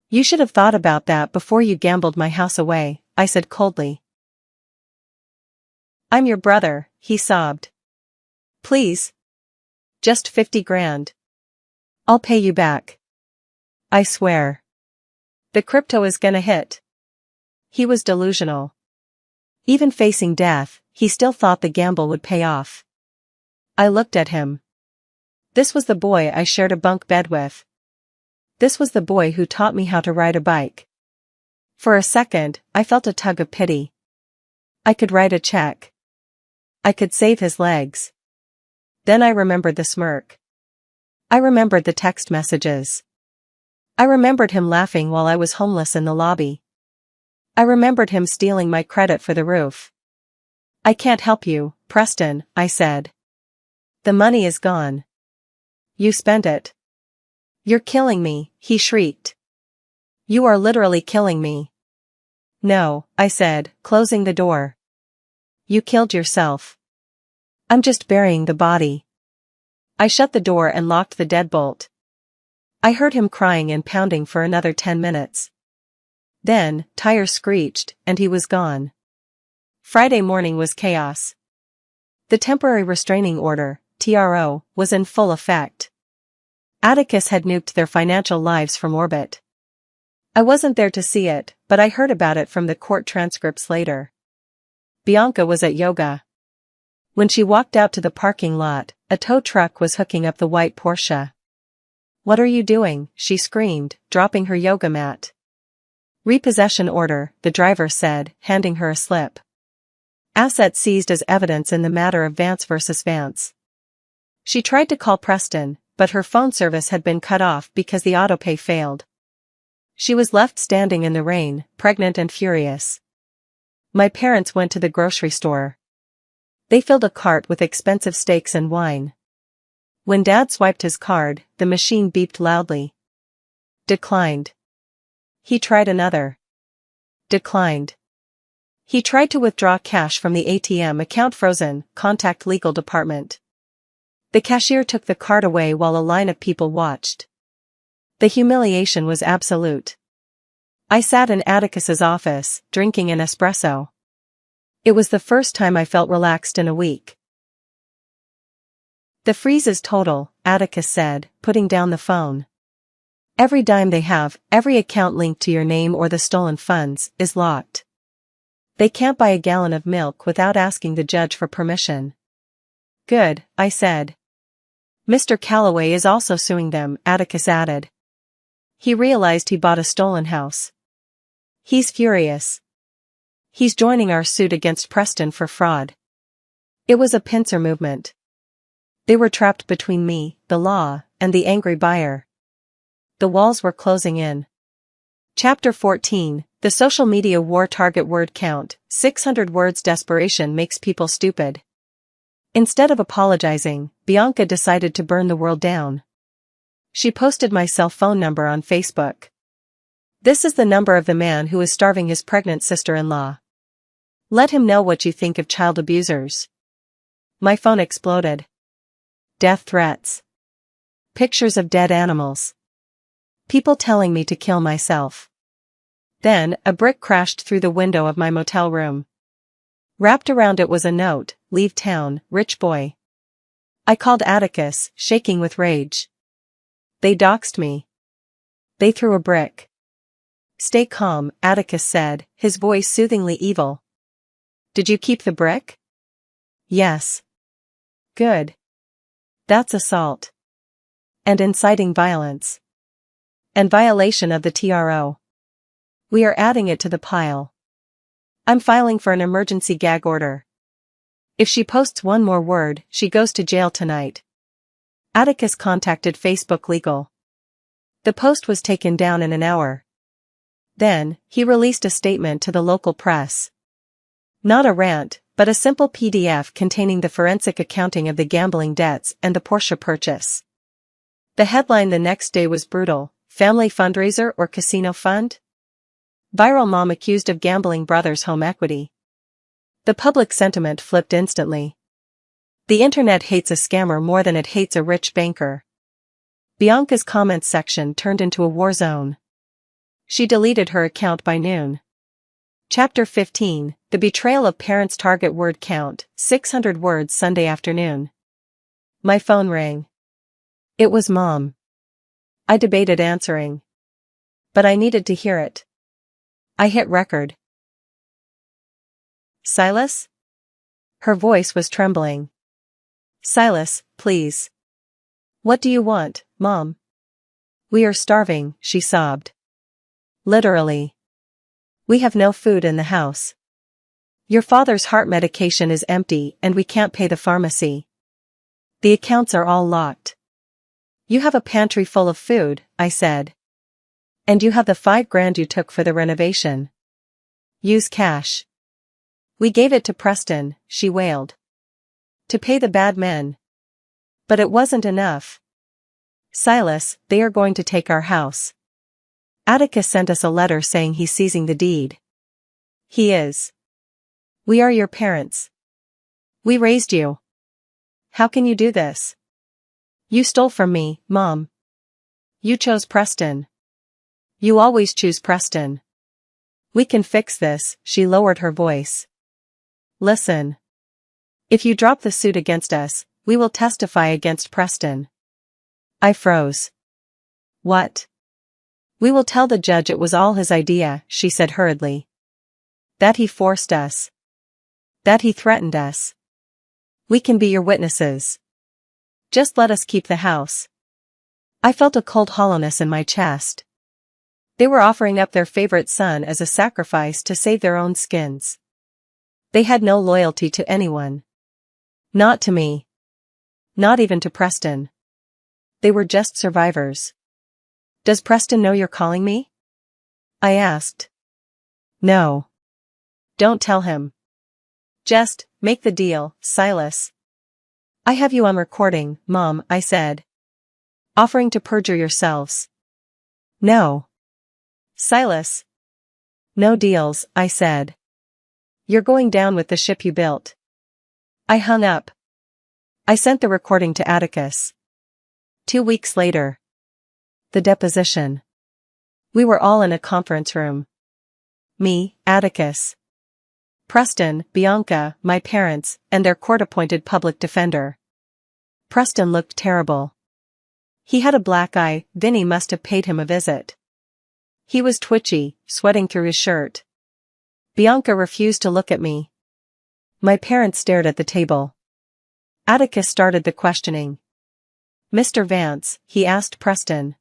"You should have thought about that before you gambled my house away," I said coldly. "I'm your brother," he sobbed. "Please. Just 50 grand. I'll pay you back. I swear. The crypto is gonna hit." He was delusional. Even facing death, he still thought the gamble would pay off. I looked at him. This was the boy I shared a bunk bed with. This was the boy who taught me how to ride a bike. For a second, I felt a tug of pity. I could write a check. I could save his legs. Then I remembered the smirk. I remembered the text messages. I remembered him laughing while I was homeless in the lobby. I remembered him stealing my credit for the roof. "I can't help you, Preston," I said. "The money is gone. You spent it." "You're killing me," he shrieked. "You are literally killing me." "No," I said, closing the door. "You killed yourself. I'm just burying the body." I shut the door and locked the deadbolt. I heard him crying and pounding for another 10 minutes. Then, tires screeched, and he was gone. Friday morning was chaos. The temporary restraining order, TRO, was in full effect. Atticus had nuked their financial lives from orbit. I wasn't there to see it, but I heard about it from the court transcripts later. Bianca was at yoga. When she walked out to the parking lot, a tow truck was hooking up the white Porsche. "What are you doing?" she screamed, dropping her yoga mat. "Repossession order," the driver said, handing her a slip. "Assets seized as evidence in the matter of Vance versus Vance." She tried to call Preston, but her phone service had been cut off because the autopay failed. She was left standing in the rain, pregnant and furious. My parents went to the grocery store. They filled a cart with expensive steaks and wine. When Dad swiped his card, the machine beeped loudly. Declined. He tried another. Declined. He tried to withdraw cash from the ATM account. Frozen. Contact legal department. The cashier took the card away while a line of people watched. The humiliation was absolute. I sat in Atticus's office, drinking an espresso. It was the first time I felt relaxed in a week. "The freeze is total," Atticus said, putting down the phone. "Every dime they have, every account linked to your name or the stolen funds, is locked. They can't buy a gallon of milk without asking the judge for permission." "Good," I said. "Mr. Calloway is also suing them," Atticus added. "He realized he bought a stolen house. He's furious. He's joining our suit against Preston for fraud." It was a pincer movement. They were trapped between me, the law, and the angry buyer. The walls were closing in. Chapter 14, The Social Media War. Target word count, 600 words. Desperation makes people stupid. Instead of apologizing, Bianca decided to burn the world down. She posted my cell phone number on Facebook. "This is the number of the man who is starving his pregnant sister-in-law. Let him know what you think of child abusers." My phone exploded. Death threats. Pictures of dead animals. People telling me to kill myself. Then, a brick crashed through the window of my motel room. Wrapped around it was a note, "Leave town, rich boy." I called Atticus, shaking with rage. "They doxed me. They threw a brick." "Stay calm," Atticus said, his voice soothingly evil. "Did you keep the brick?" "Yes." "Good. That's assault. And inciting violence. And violation of the TRO. We are adding it to the pile. I'm filing for an emergency gag order. If she posts one more word, she goes to jail tonight." Atticus contacted Facebook Legal. The post was taken down in an hour. Then, he released a statement to the local press. Not a rant, but a simple PDF containing the forensic accounting of the gambling debts and the Porsche purchase. The headline the next day was brutal: "Family fundraiser or casino fund? Viral mom accused of gambling brother's home equity." The public sentiment flipped instantly. The internet hates a scammer more than it hates a rich banker. Bianca's comments section turned into a war zone. She deleted her account by noon. Chapter 15, The Betrayal of Parents. Target word count, 600 words. Sunday afternoon. My phone rang. It was Mom. I debated answering. But I needed to hear it. I hit record. "Silas?" Her voice was trembling. "Silas, please." "What do you want, Mom?" "We are starving," she sobbed. "Literally. We have no food in the house. Your father's heart medication is empty and we can't pay the pharmacy. The accounts are all locked." "You have a pantry full of food," I said. "And you have the $5,000 you took for the renovation. Use cash." "We gave it to Preston," she wailed. "To pay the bad men. But it wasn't enough. Silas, they are going to take our house. Atticus sent us a letter saying he's seizing the deed." "He is. We are your parents. We raised you. How can you do this? You stole from me, Mom. You chose Preston. You always choose Preston. We can fix this." She lowered her voice. "Listen. If you drop the suit against us, we will testify against Preston. I froze. What? We will tell the judge it was all his idea, she said hurriedly. That he forced us. That he threatened us. We can be your witnesses. Just let us keep the house. I felt a cold hollowness in my chest. They were offering up their favorite son as a sacrifice to save their own skins. They had no loyalty to anyone. Not to me. Not even to Preston. They were just survivors. Does Preston know you're calling me? I asked. No. Don't tell him. Just make the deal, Silas. I have you on recording, Mom, I said. Offering to perjure yourselves. No. Silas. No deals, I said. You're going down with the ship you built. I hung up. I sent the recording to Atticus. 2 weeks later. The deposition. We were all in a conference room. Me, Atticus, Preston, Bianca, my parents, and their court-appointed public defender. Preston looked terrible. He had a black eye. Vinny must have paid him a visit. He was twitchy, sweating through his shirt. Bianca refused to look at me. My parents stared at the table. Atticus started the questioning. Mr. Vance, he asked Preston.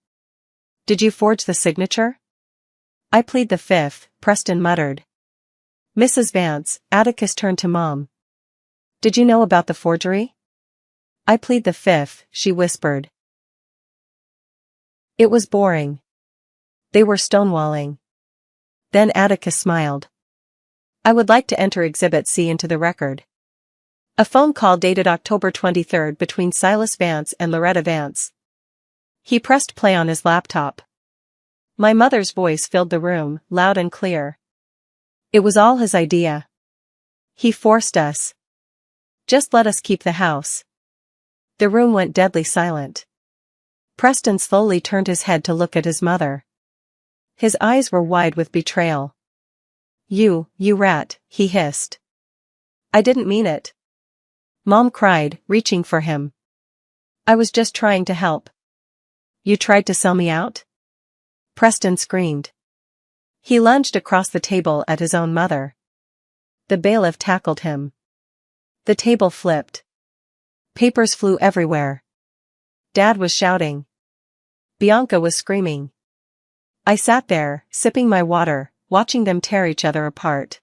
Did you forge the signature? I plead the fifth, Preston muttered. Mrs. Vance, Atticus turned to Mom. Did you know about the forgery? I plead the fifth, she whispered. It was boring. They were stonewalling. Then Atticus smiled. I would like to enter Exhibit C into the record. A phone call dated October 23 between Silas Vance and Loretta Vance. He pressed play on his laptop. My mother's voice filled the room, loud and clear. It was all his idea. He forced us. Just let us keep the house. The room went deadly silent. Preston slowly turned his head to look at his mother. His eyes were wide with betrayal. You rat, he hissed. I didn't mean it. Mom cried, reaching for him. I was just trying to help. You tried to sell me out? Preston screamed. He lunged across the table at his own mother. The bailiff tackled him. The table flipped. Papers flew everywhere. Dad was shouting. Bianca was screaming. I sat there, sipping my water, watching them tear each other apart.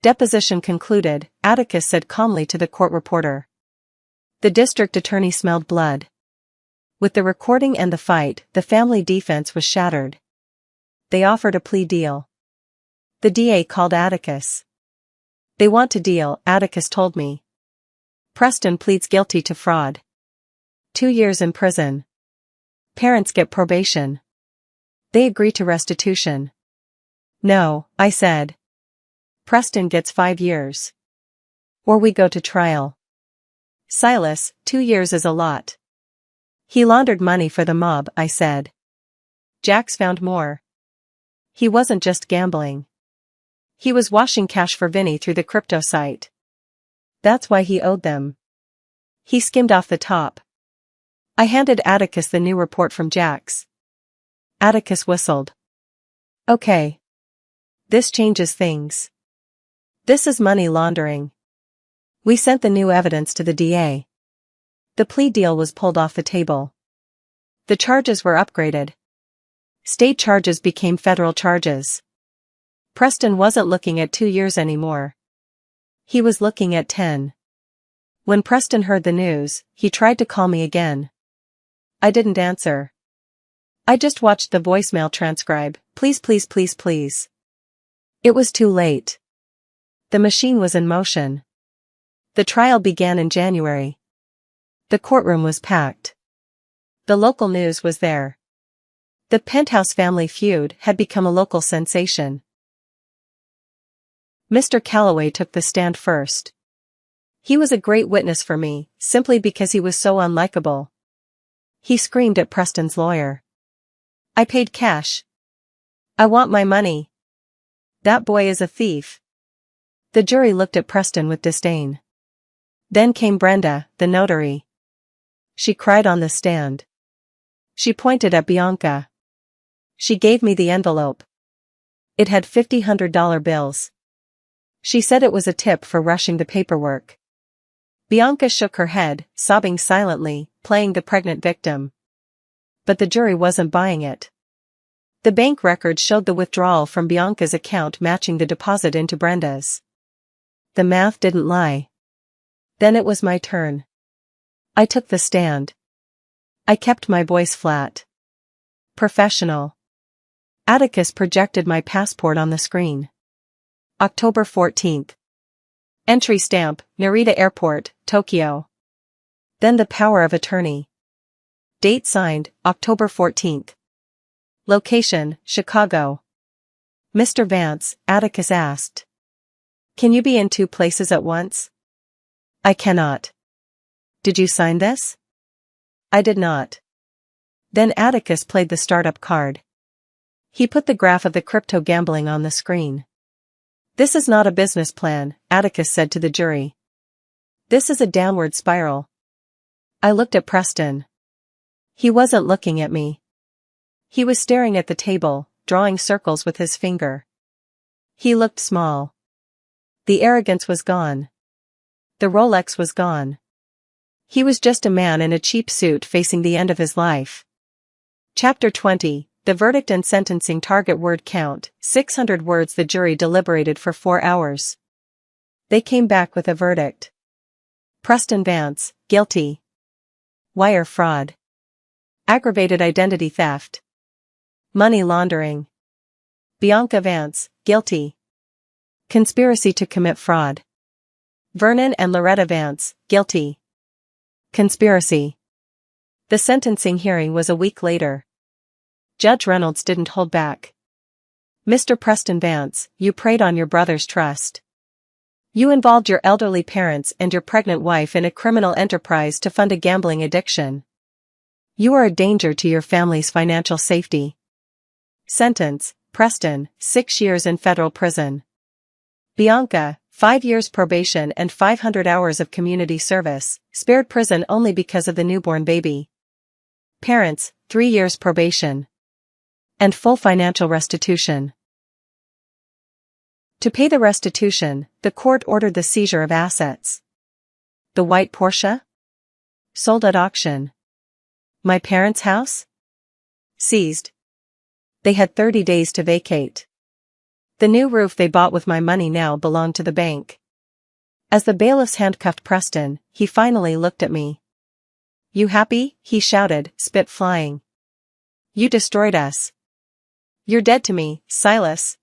Deposition concluded, Atticus said calmly to the court reporter. The district attorney smelled blood. With the recording and the fight, the family defense was shattered. They offered a plea deal. The DA called Atticus. They want to deal, Atticus told me. Preston pleads guilty to fraud. 2 years in prison. Parents get probation. They agree to restitution. No, I said. Preston gets 5 years. Or we go to trial. Silas, 2 years is a lot. He laundered money for the mob, I said. Jax found more. He wasn't just gambling. He was washing cash for Vinny through the crypto site. That's why he owed them. He skimmed off the top. I handed Atticus the new report from Jax. Atticus whistled. Okay. This changes things. This is money laundering. We sent the new evidence to the DA. The plea deal was pulled off the table. The charges were upgraded. State charges became federal charges. Preston wasn't looking at 2 years anymore. He was looking at 10. When Preston heard the news, he tried to call me again. I didn't answer. I just watched the voicemail transcribe, please please please please. It was too late. The machine was in motion. The trial began in January. The courtroom was packed. The local news was there. The Penthouse family feud had become a local sensation. Mr. Calloway took the stand first. He was a great witness for me, simply because he was so unlikable. He screamed at Preston's lawyer. I paid cash. I want my money. That boy is a thief. The jury looked at Preston with disdain. Then came Brenda, the notary. She cried on the stand. She pointed at Bianca. She gave me the envelope. It had $50 bills. She said it was a tip for rushing the paperwork. Bianca shook her head, sobbing silently, playing the pregnant victim. But the jury wasn't buying it. The bank records showed the withdrawal from Bianca's account matching the deposit into Brenda's. The math didn't lie. Then it was my turn. I took the stand. I kept my voice flat. Professional. Atticus projected my passport on the screen. October 14th. Entry stamp, Narita Airport, Tokyo. Then the power of attorney. Date signed, October 14th. Location, Chicago. Mr. Vance, Atticus asked. Can you be in 2 places at once? I cannot. Did you sign this? I did not. Then Atticus played the startup card. He put the graph of the crypto gambling on the screen. This is not a business plan, Atticus said to the jury. This is a downward spiral. I looked at Preston. He wasn't looking at me. He was staring at the table, drawing circles with his finger. He looked small. The arrogance was gone. The Rolex was gone. He was just a man in a cheap suit facing the end of his life. Chapter 20. The verdict and sentencing. Target word count, 600 words. The jury deliberated for 4 hours. They came back with a verdict. Preston Vance, guilty. Wire fraud. Aggravated identity theft. Money laundering. Bianca Vance, guilty. Conspiracy to commit fraud. Vernon and Loretta Vance, guilty. Conspiracy. The sentencing hearing was a week later. Judge Reynolds didn't hold back. Mr. Preston Vance, you preyed on your brother's trust. You involved your elderly parents and your pregnant wife in a criminal enterprise to fund a gambling addiction. You are a danger to your family's financial safety. Sentence, Preston, 6 years in federal prison. Bianca, 5 years probation and 500 hours of community service, spared prison only because of the newborn baby. Parents, 3 years probation. And full financial restitution. To pay the restitution, the court ordered the seizure of assets. The white Porsche? Sold at auction. My parents' house? Seized. They had 30 days to vacate. The new roof they bought with my money now belonged to the bank. As the bailiffs handcuffed Preston, he finally looked at me. You happy? He shouted, spit flying. You destroyed us. You're dead to me, Silas.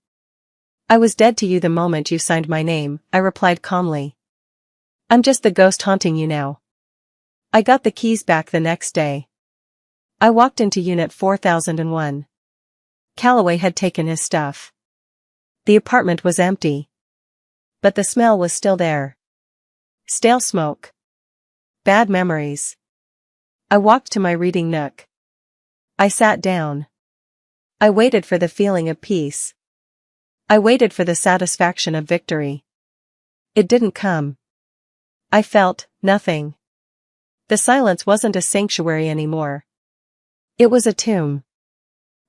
I was dead to you the moment you signed my name, I replied calmly. I'm just the ghost haunting you now. I got the keys back the next day. I walked into Unit 4001. Calloway had taken his stuff. The apartment was empty. But the smell was still there. Stale smoke. Bad memories. I walked to my reading nook. I sat down. I waited for the feeling of peace. I waited for the satisfaction of victory. It didn't come. I felt nothing. The silence wasn't a sanctuary anymore. It was a tomb.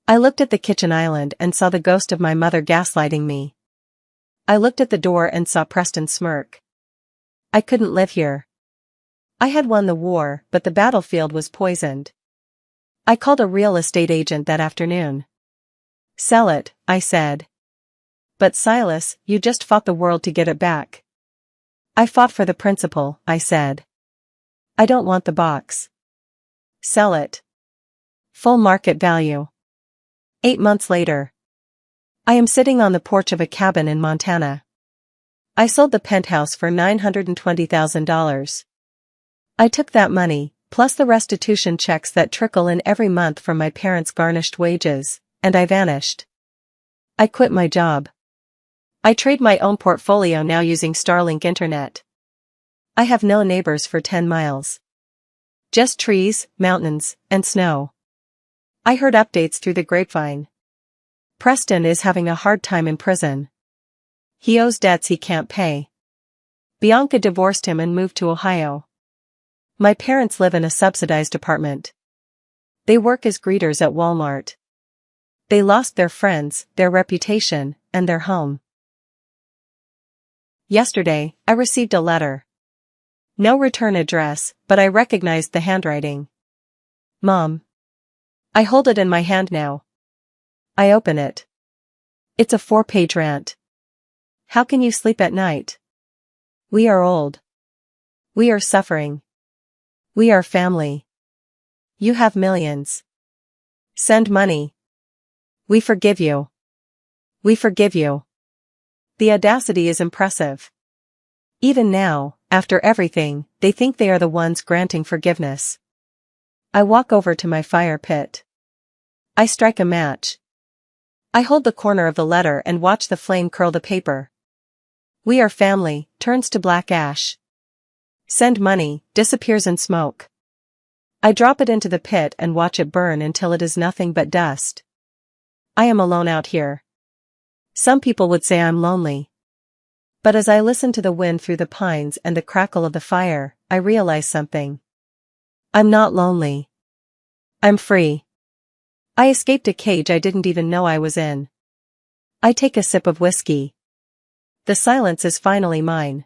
I looked at the kitchen island and saw the ghost of my mother gaslighting me. I looked at the door and saw Preston smirk. I couldn't live here. I had won the war, but the battlefield was poisoned. I called a real estate agent that afternoon. Sell it, I said. But Silas, you just fought the world to get it back. I fought for the principle, I said. I don't want the box. Sell it. Full market value. 8 months later. I am sitting on the porch of a cabin in Montana. I sold the penthouse for $920,000. I took that money, plus the restitution checks that trickle in every month from my parents' garnished wages, and I vanished. I quit my job. I trade my own portfolio now using Starlink internet. I have no neighbors for 10 miles. Just trees, mountains, and snow. I heard updates through the grapevine. Preston is having a hard time in prison. He owes debts he can't pay. Bianca divorced him and moved to Ohio. My parents live in a subsidized apartment. They work as greeters at Walmart. They lost their friends, their reputation, and their home. Yesterday, I received a letter. No return address, but I recognized the handwriting. Mom. I hold it in my hand now. I open it. It's a 4-page rant. How can you sleep at night? We are old. We are suffering. We are family. You have millions. Send money. We forgive you. We forgive you. The audacity is impressive. Even now, after everything, they think they are the ones granting forgiveness. I walk over to my fire pit. I strike a match. I hold the corner of the letter and watch the flame curl the paper. We are family, turns to black ash. Send money, disappears in smoke. I drop it into the pit and watch it burn until it is nothing but dust. I am alone out here. Some people would say I'm lonely. But as I listen to the wind through the pines and the crackle of the fire, I realize something. I'm not lonely. I'm free. I escaped a cage I didn't even know I was in. I take a sip of whiskey. The silence is finally mine.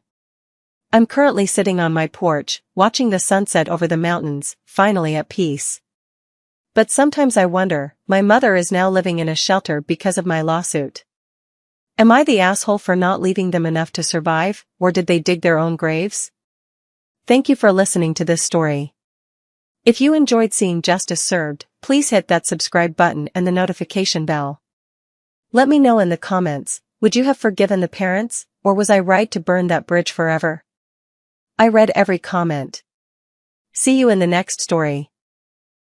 I'm currently sitting on my porch, watching the sunset over the mountains, finally at peace. But sometimes I wonder, my mother is now living in a shelter because of my lawsuit. Am I the asshole for not leaving them enough to survive, or did they dig their own graves? Thank you for listening to this story. If you enjoyed seeing justice served, please hit that subscribe button and the notification bell. Let me know in the comments, would you have forgiven the parents, or was I right to burn that bridge forever? I read every comment. See you in the next story.